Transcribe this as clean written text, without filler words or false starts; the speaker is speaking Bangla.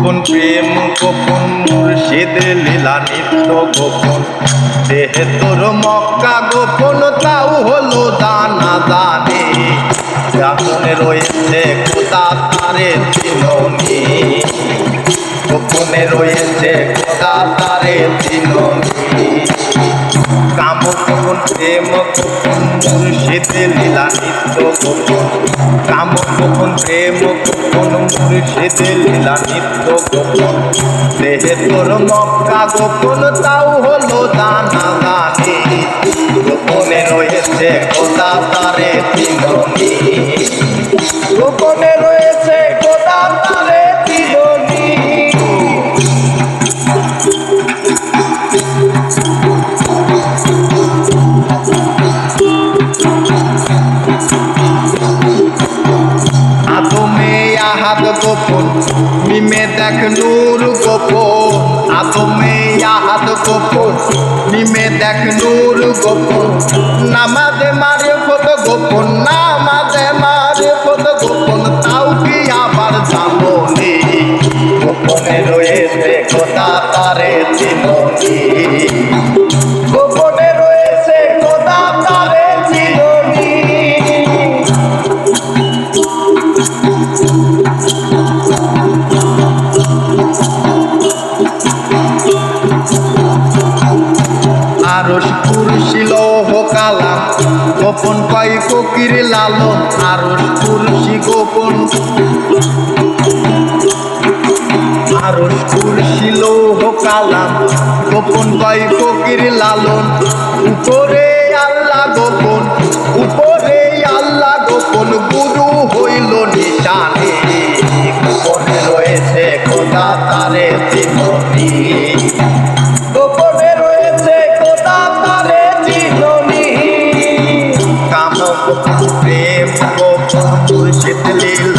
গোপন প্রেম গোপন মুর্শিদ লীলা নিত্য গোপন দেহে তোর মক্কা গোপন তাও হলো জানা জানে জানে রয়েছে খোদা তারে চিননি গোপনে রয়েছে খোদা তারে চিননি কাম গোপন প্রেম গোপন মুর্শিদ লীলা নিত্য গোপন কাম গোপন প্রেম গোপন মুর্শিদ লীলা নিত্য গোপন দেহে তোর মক্কা গোপন তাও হলো জানা জানে গোপনে রয়েছে খোদা তারে চিননি গোপনে রয়েছে খোদা তারে চিননি আদমে আহাদ গোপন মিমে দেখ নূর গোপন আদমে আহাদ গোপন মিমে দেখ নূর গোপন নামাজে মারে ফত গোপন নামাজে মারে ফত গোপন তাও কি আবার জানো নে গোপনে রয়েছে খোদা তারে চিননি গোপনে রয়েছে খোদা তারে চিননি আরশ কুরসি লৌহ কালাম গোপন কয় ফকির লালন আরশ কুরসি গোপন আরশ কুরসি লৌহ কালাম গোপন কয় ফকির লালন উপরে আল্লাহ গোপন উপরে আল্লাহ গোপন গুরু হইল নিশানে গোপনে রয়েছে খোদা তারে চিননি গোপনে রয়েছে খোদা তারে চিননি কাম গোপন প্রেম গোপন মুর্শিদ লীলা